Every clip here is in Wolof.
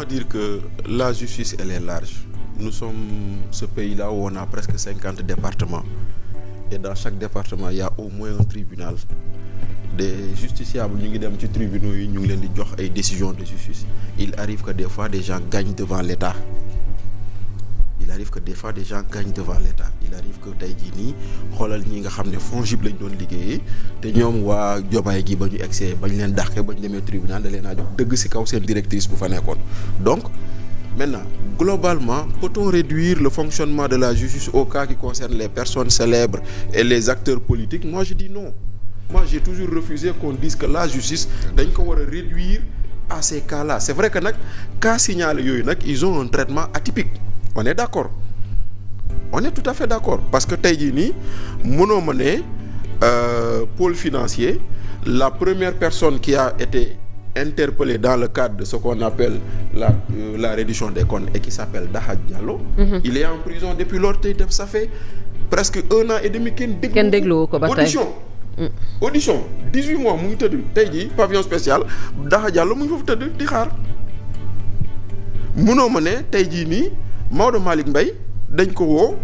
comment dire que la justice elle est large. Nous sommes ce pays-là où on a presque 50 départements et dans chaque département il y a au moins un tribunal. Des justiciables ñu ngi dem ci tribunaux yi ñu ngi leen di jox ay décisions de justice. Il arrive que des fois des gens gagnent devant l'État. Il arrive que des fois des gens gagnent devant l'État. Il arrive que tey jii nii xoolal ñi nga xam ne FONGIP lañ doon liggéeyee te ñoom waa Jobaay gi ba ñu egsee bañ leen dàqee ba ñu demee tribunal da leen a jox dëgg ci kaw seen directrice bu fa nekkoon. Donc maintenant globalement peut-on réduire le fonctionnement de la justice au cas qui concerne les personnes célèbres et les acteurs politiques? Moi je dis non. Moi j'ai toujours refusé qu'on dise que la justice dañ ko war a réduire à ces cas-là. C'est vrai que nag cas signalés yooyu nag ils ont un traitement atypique. On est d'accord. On est tout à fait d'accord parce que tey jii nii mënoo ma ne pôle financier la première personne qui a été interpellée dans le cadre de ce qu'on appelle la reddition des comptes et qui s'appelle Daha Diallo. Il est en prison depuis lors tey def ça fait presque 1 an et demi kenn déglu ko ba tey audition 18 mois mu ngi tëdd tey jii pavillon spécial Daha Diallo mu ngi foofu tëdd di xaar mënoo ma ne tey jii nii Maodo Malick Mbaye dañ ko woo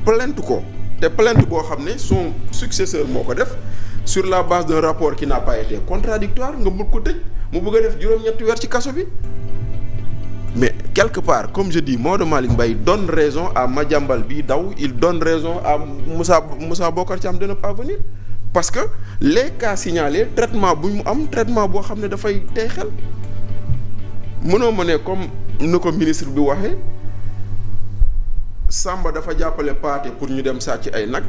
plainte ko te plainte boo xam ne son successeur moo ko def sur la base d'un rapport qui n'a pas été contradictoire nga mën ko tëj mu bëgg a def juróom-ñetti weer ci kaso bi mais quelque part comme je dis Maodo Malick Mbaye donne raison à Madiambal bi daw il donne raison à Moussa Bocar Thiam de ne pas venir parce que les cas signalés traitement bu mu am traitement boo xam ne dafay tey xel mënoo ma ne comme ni ko ministre bi waxee Samba dafa jàppale Paate pour ñu dem sàcc ay nag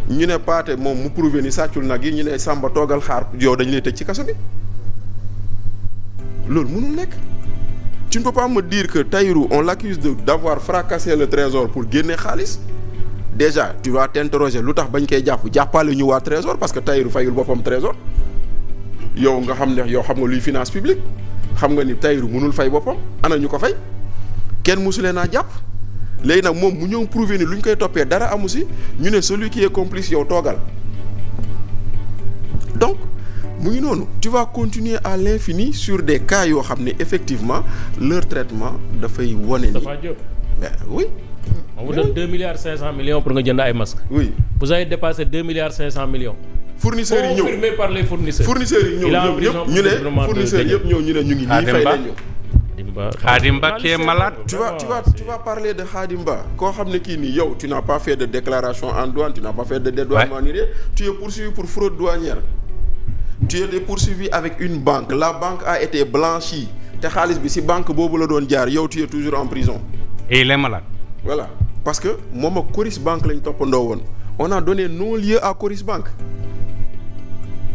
ñu ne Paate moom mu prouvé ni sàccul nag yi ñu ne Samba toogal xaar yow dañu lay tëj ci kaso bi loolu mënul nekk. Tu ne peux pas me dire que Tahirou on l'accuse d'avoir fracassé le trésor pour génne xaalis déjà tu vas t'interroger lu tax bañ koy jàppale ñu waa trésor parce que Tahirou fayul boppam trésor yow nga xam ne yow xam nga luy finance publique xam nga ni Tahirou mënul fay boppam ana ñu ko fay. kenn musulee naa jàpp léegi nag moom mu ñëw prouver ni lu ñu koy toppee dara amu si ñu ne celui qui est complice yow toogal donc mu ngi noonu tu vas continuer à l'infini sur des cas yoo xam ne effectivement leur traitement dafay wone ni ben oui on vous donne 2 milliards 500 millions pour nga jënd ay masques. oui vous avez dépassé 2 milliards 500 millions. fournisseurs yi ñëw confirmé par les fournisseurs. fournisseurs yi ñëw ñëpp ñu ne fournisseurs yëpp ñëw ñu ne ñu ngi nii fay leen ñu Khadim Ba qui est malade. Tu vas parler de Khadim Ba koo xam ne kii nii yow tu n'as pas fait de déclaration en douane tu n'as pas fait de dédouanement ni rien tu es poursuivi pour fraude douanière tu es poursuivi avec une banque la banque a été blanchie te xaalis bi ci banque boobu la doon jaar yow tu es toujours en prison. Et il est malade. Voilà parce que moom ak Coris Bank lañ toppandoo woon on a donné non-lieu à Coris Bank.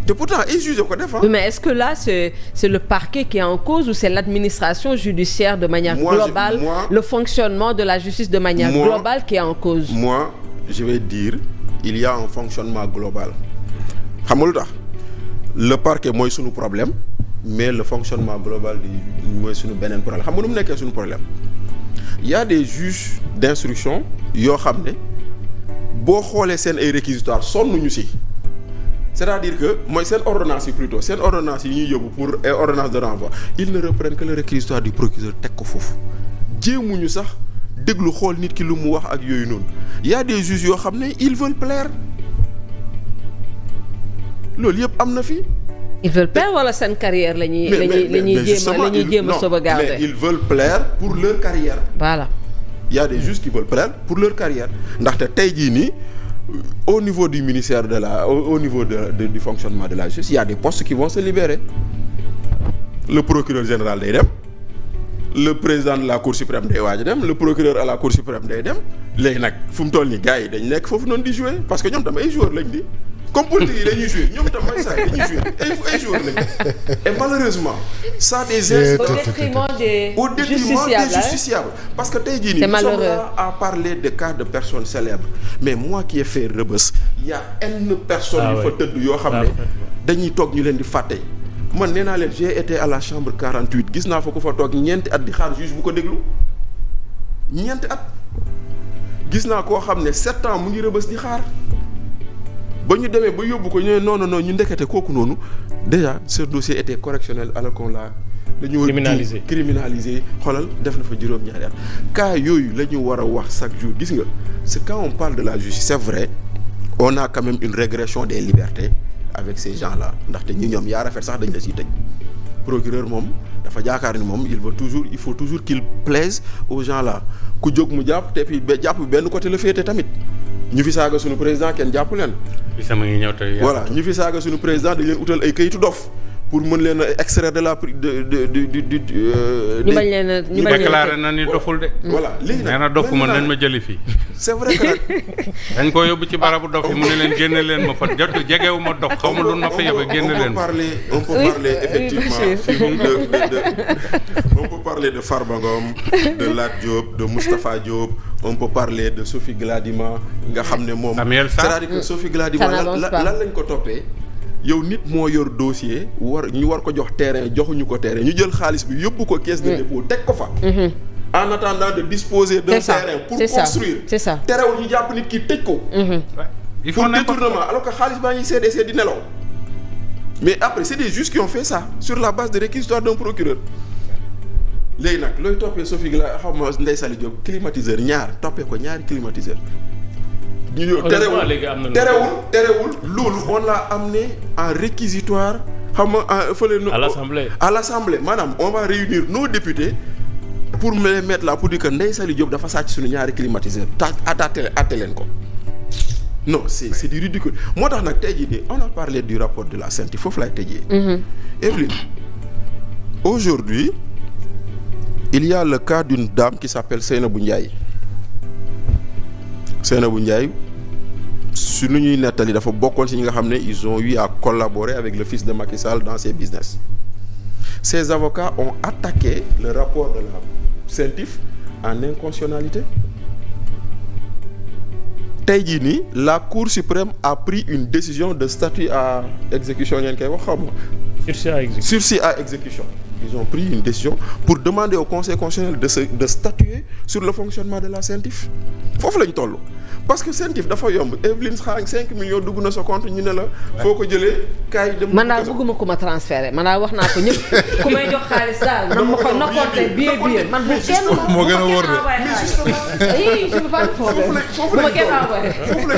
Et pourtant ils jugent ko def. Oui, mais est-ce que là c'est le parquet qui est en cause ou c'est l'administration judiciaire de manière globale, le fonctionnement de la justice de manière globale qui est en cause? Moi, je vais dire il y a un fonctionnement global. Xam nga lu tax le parquet mooy sunu problème mais le fonctionnement global mooy sunu beneen problème xam nga nu mu nekkee sunu problème il y a des juges d'instruction yoo xam ne boo xoolee seen ay réquisitoires sonnuñu ci. C'est-à-dire que mooy seen ordonnance yi plutôt seen ordonnance yi ñuy yóbbu pour ay ordonnance de renvoi ils ne reprennent que le réquisitoire du procureur teg ko foofu jéemuñu sax déglu xool nit ki lu mu wax ak yooyu noonu y a des juges yoo xam ne ils veulent plaire loolu yëpp am na fi. ils veulent plaire wala seen carrière la ñuy jéem a sauvegarder. mais ils veulent plaire pour leur carrière. Voilà. Y a des juges qui veulent plaire pour leur carrière ndaxte tey jii nii. Au niveau du ministère au niveau du fonctionnement de la justice il y a des postes qui vont se libérer le procureur général day dem le président de la cour suprême day waaj a dem le procureur à la cour suprême day dem léegi nag fu mu toll nii gars yi dañ nekk foofu noonu di jouer parce que ñoom tam ay joueurs lañ di comme politique yi dañuy jouer ñoom tam ay saa yi dañuy jouer ay joueurs lañ et malheureusement ça des au détriment des justiciables parce que tey jii nii nous sommes là à parler de cas de personnes célèbres mais moi qui ai fait Rebeuss il y a N personnes yu fa tëdd yoo xam ne dañuy toog ñu leen di fàtte man nee naa leen j'ai été à la chambre 48 gis naa fa ko fa toog ñeenti at di xaar juge bu ko déglu ñeenti at gis naa koo xam ne 7 ans mu ngi Rebeuss di xaar ba ñu demee ba yóbbu ko ñu ne non ñu ndekete kooku noonu déjà ce dossier était correctionnel alors qu'on l'a dañu war criminaliser xoolal def na fa juróom-ñaari at cas yooyu la ñu war a wax chaque jour gis nga c'est quand on parle de la justice c'est vrai on a quand même une régression des libertés avec ces gens-là ndaxte ñi ñoom yaa rafet sax dañ la siy tëj procureur moom dafa jaakaar ni moom il faut toujours qu'il plaise aux gens là ku jóg mu jàpp te puis jàpp benn côté la féete tamit ñu fi saaga suñu président kenn jàpp leen. voilà ñu fi saaga suñu président dañ leen utal ay kayitu dof pour mën leen a extraire de la ñu bañ leen a ñu bañ déclaré na ni doful de. voilà léegi nag nee na dofu ma nañ ma jëli fii. c'est vrai que nag dañ ko yóbbu ci barabu dof yi mu ne leen génne leen ma fa jot jegewu ma dof xaw ma lu ma fa yóbbu génne leen ma. on peut parler effectivement on peut parler de Farba Ngom de Lat Diop de Moustapha Diop on peut parler de Sophie Gladima nga xam ne moom. c'est-à-dire que Sophie Gladima lan lañ ko toppee. yow nit moo yor dossier ñu war ko jox terrain joxuñu ko terrain ñu jël xaalis bi yóbbu ko caisse de dépôt teg ko fa. en attendant de disposer d'un terrain pour construire. c'est ça terewul ñu jàpp nit ki tëj ko. il faut pour détournement alors que xaalis baa ngi CDC di nelaw. mais après c'est des juges qui ont fait ça sur la base de réquisitoire d'un procureur. léegi nag looy toppee Sophie la xam nga Ndeye Saly Diop climatiseur ñaar toppee ko ñaari climatiseur. terewul loolu on l'a amené en réquisitoire xam nga fële à l'assemblée maanaam on va réunir nos députés pour les mettre là pour dire que Ndeye Saly Diop dafa sàcc suñu ñaari climatiseur atte leen ko non c'est du ridicule moo tax nag tey jii de on a parlé du rapport de la CENTIF foofu laay tëjee. Evelyne aujourd'hui il y a le cas d'une dame qui s'appelle Seynabou Ndiaye su nu ñuy nettali dafa bokkoon ci ñi nga xam ne ils ont eu à collaborer avec le fils de Macky Sall dans ses business. Ces avocats ont attaqué le rapport de la CENTIF en inconstitutionnalité. Tey jii nii la Cour suprême a pris une décision de statut à exécution ngeen koy wax xam nga. Sursis à exécution. Ils ont pris une décision pour demander au Conseil constitutionnel de statuer sur le fonctionnement de la CENTIF. foofu lañ toll parce que CENTIF dafa yomb Evelyne xaañ 5 millions dugg na sa compte ñu ne la. foo ko jëlee kaay dem. man daal bëgguma ko ma transféré man daal wax naa ko ñëpp ku may jox xaalis daal man ma ko nokkoonte billet man bu kenn moo gën a wóor de. mais justement je peux pas foofu lañ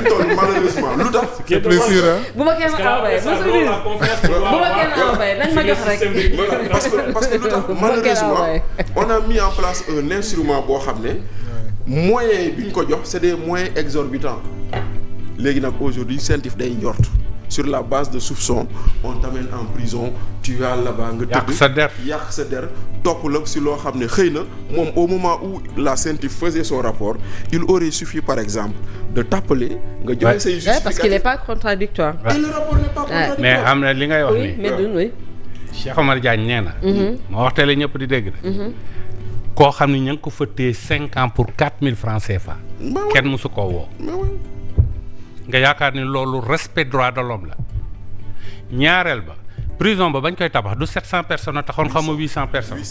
toll malheureusement lu tax. c'est plus sûr bu ma kenn envoyé nañ ma jox rek. parce que lu tax malheureusement on a mis en place un instrument boo xam ne. moyens bi ñu ko jox c'est des moyens exorbitants léegi nag aujourd'hui CENTIF day njort sur la base de soupçons on t'amène en prison tu vas là-bas nga tëdd yàq sa der topp la si loo xam ne xëy na moom au moment où la CENTIF faisait son rapport il aurait suffi par exemple de t'appeler nga joxe say justificatifs parce qu'il n'est pas contradictoire et le rapport n'est pas contradictoire mais am na li ngay wax oui mais oui Cheikh Omar Diagne nee na ma wax tele ñëpp di dégg de koo xam ne ña ngi ko fa téye 5 ans pour 4000 francs CFA. kenn mësu koo woo. nga yaakaar ni loolu respect droit de l'homme la. ñaareel ba prison ba bañ koy tabax du 700 personnes a taxoon xam nga 800 personnes.